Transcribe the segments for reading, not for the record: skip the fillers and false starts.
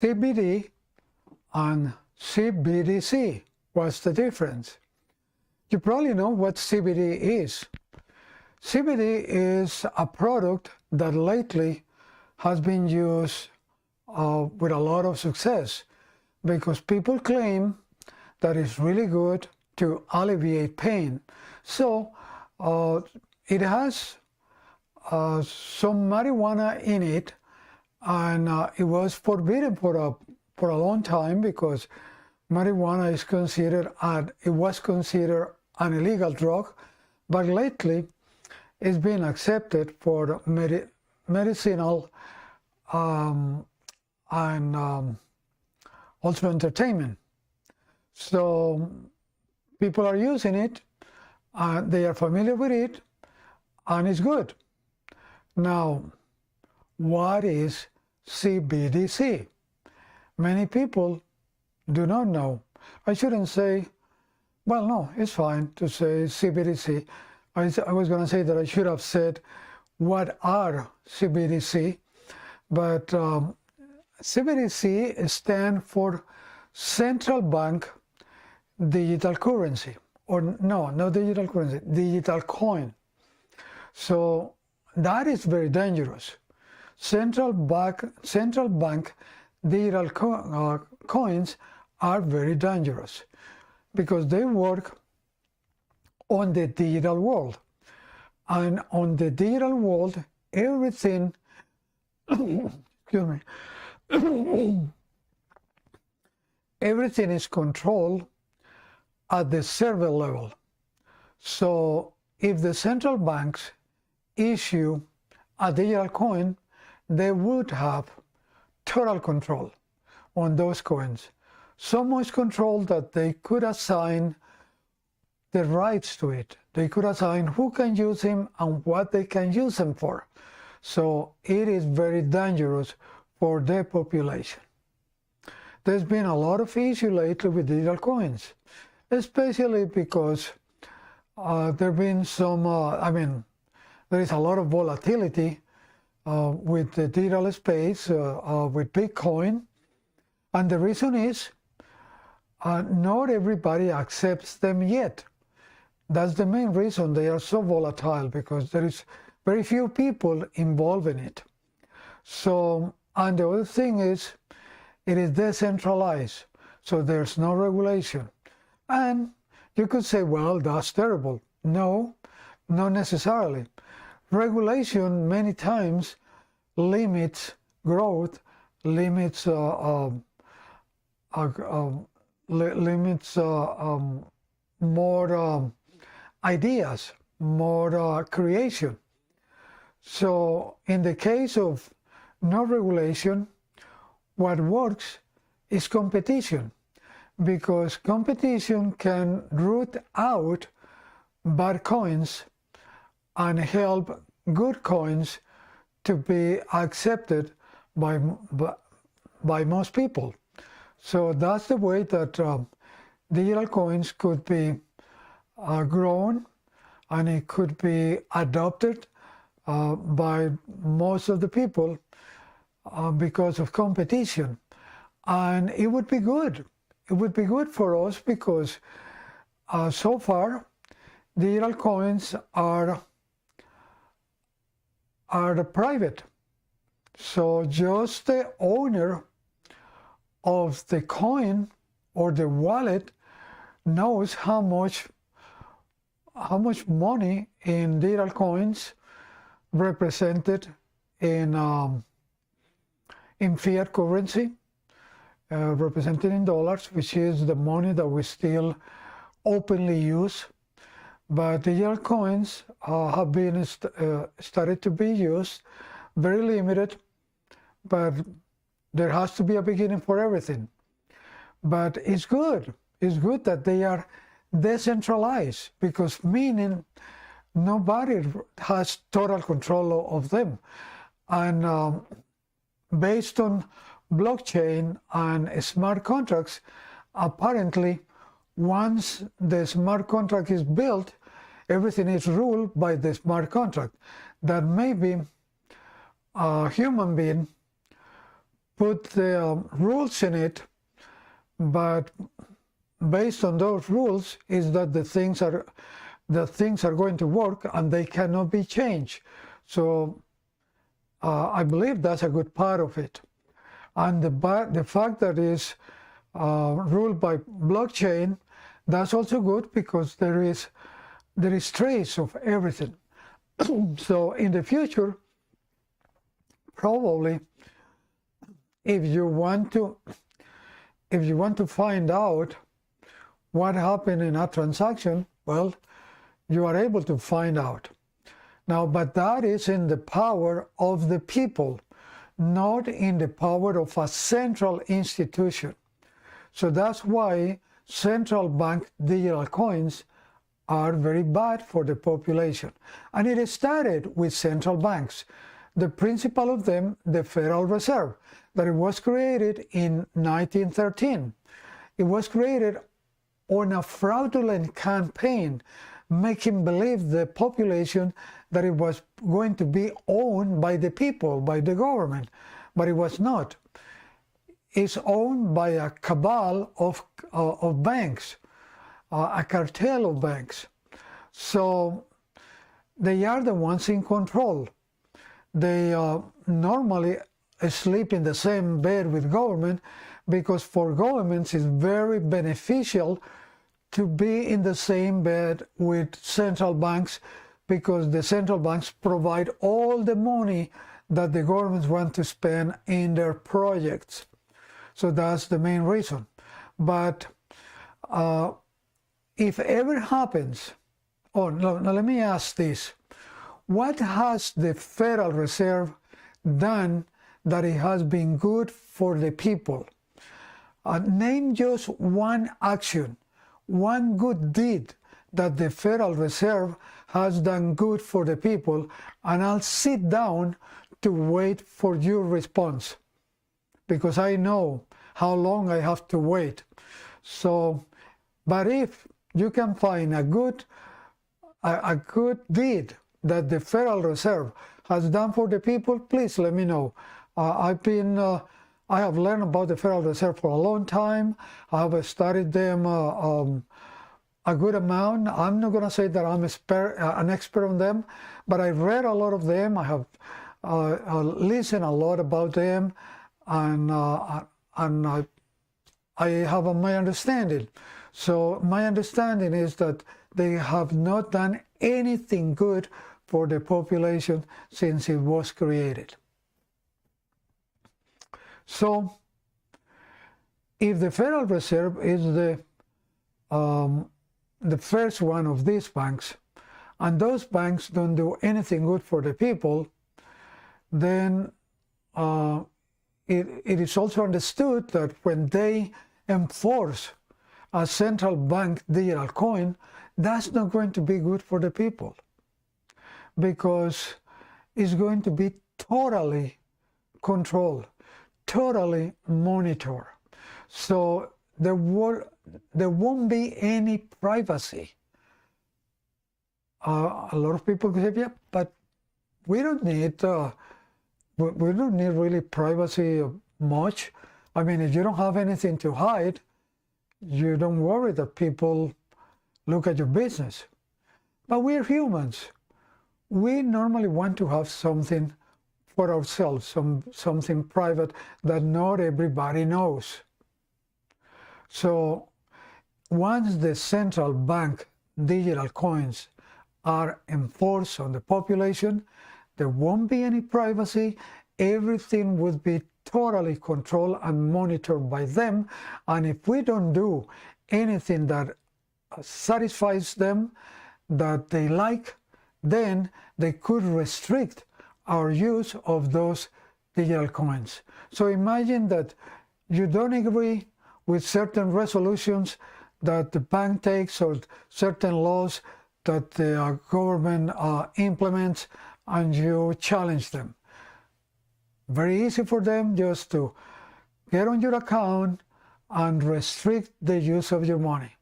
CBD and CBDC. What's the difference? You probably know what CBD is. CBD is a product that lately has been used with a lot of success because people claim that it's really good to alleviate pain. So it has some marijuana in it, and it was forbidden for a long time because marijuana is considered it was considered an illegal drug, but lately it's been accepted for medicinal and also entertainment. So people are using it, they are familiar with it, and it's good. Now, what is CBDC? Many people do not know. I shouldn't say, well, no, it's fine to say CBDC. I was going to say that I should have said, what are CBDC? But CBDC stands for Central Bank Digital Currency. Or no, not digital currency, digital coin. So that is very dangerous. Central bank digital coins are very dangerous because they work on the digital world. And on the digital world, everything, excuse me, everything is controlled at the server level. So if the central banks issue a digital coin, they would have total control on those coins. So much control that they could assign the rights to it. They could assign who can use them and what they can use them for. So it is very dangerous for the population. There's been a lot of issue lately with digital coins, especially because there have been some, there is a lot of volatility with the digital space, with Bitcoin. And the reason is not everybody accepts them yet. That's the main reason they are so volatile, because there is very few people involved in it. So, and the other thing is, it is decentralized, so there's no regulation. And you could say, well, that's terrible. No, not necessarily. Regulation many times limits growth, limits more ideas, more creation. So in the case of no regulation, what works is competition, because competition can root out bad coins and help good coins to be accepted by most people. So that's the way that digital coins could be grown, and it could be adopted by most of the people because of competition. And it would be good. It would be good for us because so far digital coins are private. So just the owner of the coin or the wallet knows how much money in digital coins represented in fiat currency, represented in dollars, which is the money that we still openly use. But digital coins have been started to be used, very limited, but there has to be a beginning for everything. But it's good. It's good that they are decentralized, because meaning nobody has total control of them. And based on blockchain and smart contracts, apparently once the smart contract is built, everything is ruled by the smart contract. That maybe a human being put the rules in it, but based on those rules is that the things are going to work and they cannot be changed. So I believe that's a good part of it. And the fact that it's ruled by blockchain, that's also good because there is trace of everything. So in the future, probably, if you want to find out what happened in a transaction, well, you are able to find out. Now, but that is in the power of the people, not in the power of a central institution. So that's why central bank digital coins are very bad for the population. And it started with central banks. The principal of them, the Federal Reserve, that it was created in 1913. It was created on a fraudulent campaign, making believe the population that it was going to be owned by the people, by the government, but it was not. It's owned by a cabal of banks, a cartel of banks. So they are the ones in control. They normally sleep in the same bed with government because for governments it's very beneficial to be in the same bed with central banks because the central banks provide all the money that the governments want to spend in their projects. So that's the main reason. But if ever happens, now let me ask this. What has the Federal Reserve done that it has been good for the people? Name just one action, one good deed that the Federal Reserve has done good for the people, and I'll sit down to wait for your response because I know how long I have to wait. So, but if you can find a good deed that the Federal Reserve has done for the people, please let me know. I have learned about the Federal Reserve for a long time. I have studied them a good amount. I'm not going to say that I'm an expert on them, but I read a lot of them. I have listened a lot about them, and I have my understanding. So my understanding is that they have not done anything good for the population since it was created. So if the Federal Reserve is the first one of these banks, and those banks don't do anything good for the people, then it is also understood that when they enforce a central bank digital coin, that's not going to be good for the people because it's going to be totally controlled, totally monitored. So there won't be any privacy. A lot of people say, yeah, but we don't need really privacy much. I mean, if you don't have anything to hide, you don't worry that people look at your business. But we're humans. We normally want to have something for ourselves, something private that not everybody knows. So once the central bank digital coins are enforced on the population, there won't be any privacy. Everything would be totally controlled and monitored by them. And if we don't do anything that satisfies them, that they like, then they could restrict our use of those digital coins. So imagine that you don't agree with certain resolutions that the bank takes or certain laws that the government implements, and you challenge them. Very easy for them just to get on your account and restrict the use of your money.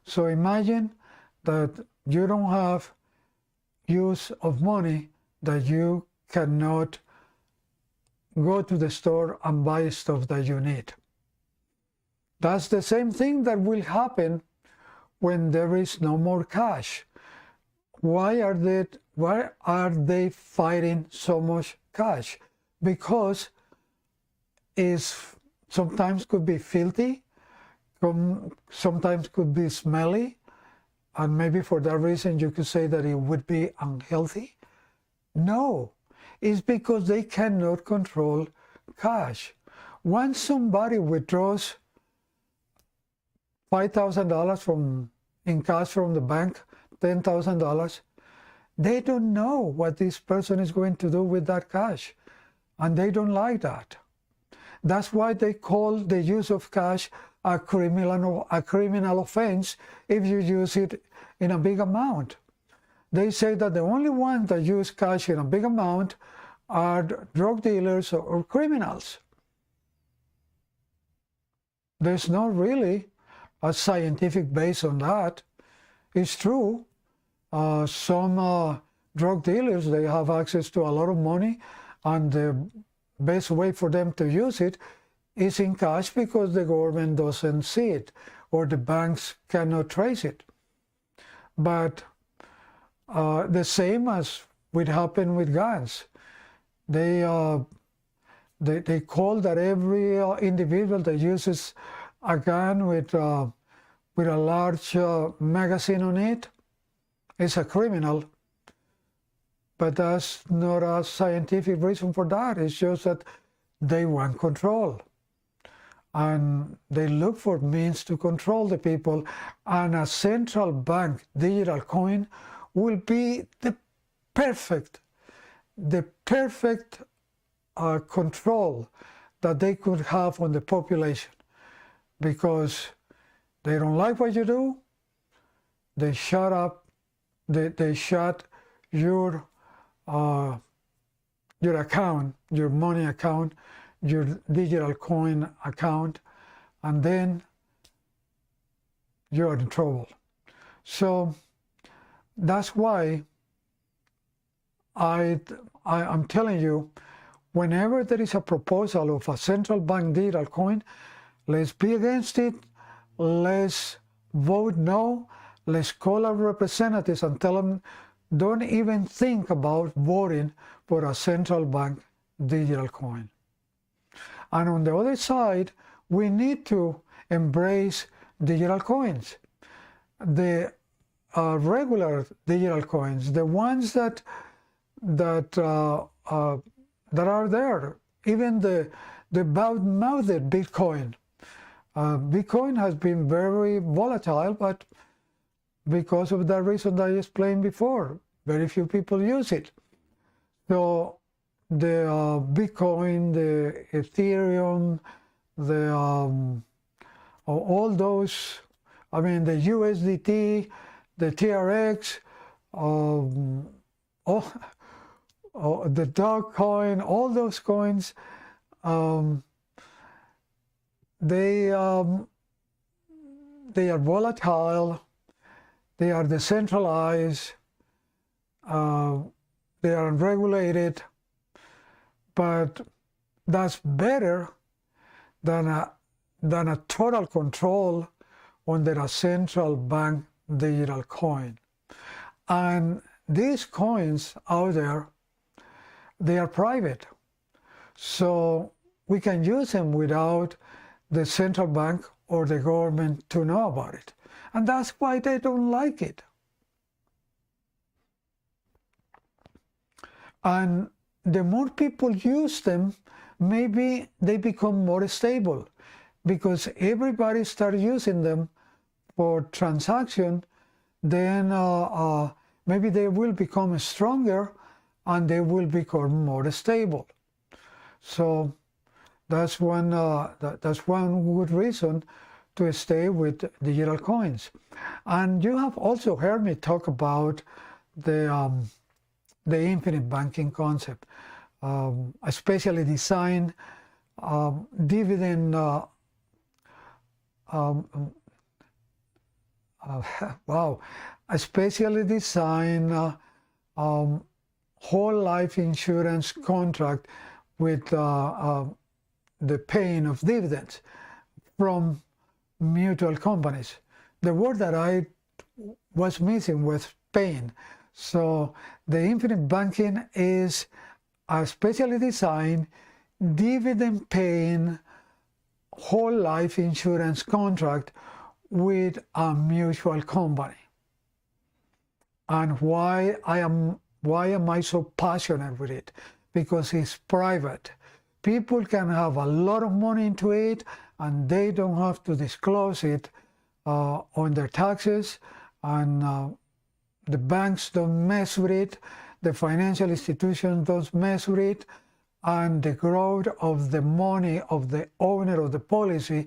So imagine that you don't have use of money that you cannot go to the store and buy stuff that you need. That's the same thing that will happen when there is no more cash. Why are they fighting so much cash? Because it sometimes could be filthy, sometimes could be smelly, and maybe for that reason you could say that it would be unhealthy. No, it's because they cannot control cash. Once somebody withdraws $5,000 in cash from the bank, $10,000, they don't know what this person is going to do with that cash, and they don't like that. That's why they call the use of cash a criminal offense if you use it in a big amount. They say that the only ones that use cash in a big amount are drug dealers or criminals. There's not really a scientific base on that. It's true. Some drug dealers, they have access to a lot of money, and the best way for them to use it is in cash because the government doesn't see it or the banks cannot trace it. But the same as would happen with guns. They call that every individual that uses a gun with a large magazine on it is a criminal. But that's not a scientific reason for that. It's just that they want control. And they look for means to control the people. And a central bank digital coin will be the perfect control that they could have on the population. Because they don't like what you do, they shut up, they shut your account, your money account, your digital coin account, and then you're in trouble. So that's why I'm telling you, whenever there is a proposal of a central bank digital coin, let's be against it, let's vote no, let's call our representatives and tell them, don't even think about voting for a central bank digital coin. And on the other side, we need to embrace digital coins. The regular digital coins, the ones that are there, even the mouthed Bitcoin. Bitcoin has been very volatile, but because of the reason that I explained before, very few people use it. So the Bitcoin, the Ethereum, all those, I mean the USDT, the TRX, the Dogecoin, all those coins, they are volatile, they are decentralized, they are unregulated, but that's better than a total control under a central bank digital coin. And these coins out there, they are private. So we can use them without the central bank or the government to know about it. And that's why they don't like it. And the more people use them, maybe they become more stable, because everybody starts using them for transaction, then maybe they will become stronger and they will become more stable. So that's one good reason to stay with digital coins. And you have also heard me talk about the infinite banking concept, a specially designed dividend a specially designed whole life insurance contract with the paying of dividends from mutual companies. The word that I was missing was paying. So the infinite banking is a specially designed dividend paying whole life insurance contract with a mutual company. And why am I so passionate with it? Because it's private. People can have a lot of money into it and they don't have to disclose it on their taxes, and the banks don't mess with it, the financial institutions don't mess with it, and the growth of the money of the owner of the policy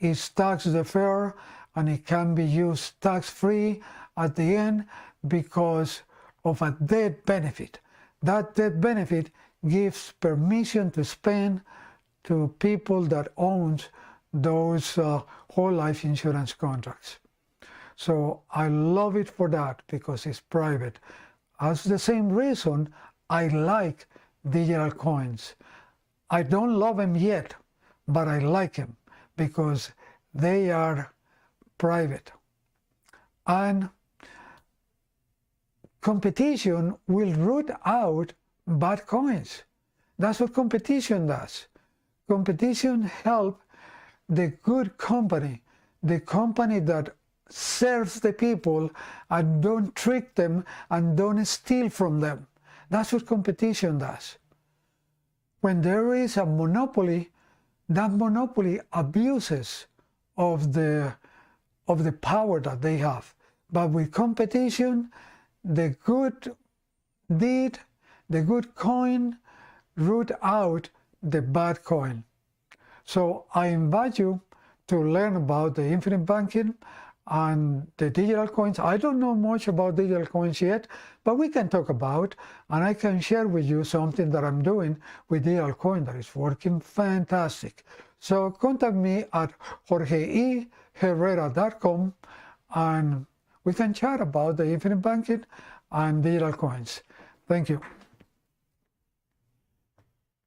is tax deferred, and it can be used tax-free at the end because of a death benefit. That death benefit gives permission to spend to people that owns those whole life insurance contracts. So I love it for that, because it's private. As the same reason I like digital coins. I don't love them yet, but I like them because they are private. And competition will root out bad coins. That's what competition does. Competition helps the good company, the company that serves the people and don't trick them and don't steal from them. That's what competition does. When there is a monopoly, that monopoly abuses of the power that they have. But with competition, the good deed, the good coin, root out the bad coin. So I invite you to learn about the infinite banking and the digital coins. I don't know much about digital coins yet, but we can talk about, and I can share with you something that I'm doing with digital coin that is working fantastic. So contact me at jorgeeherrera.com and we can chat about the infinite banking and digital coins. Thank you.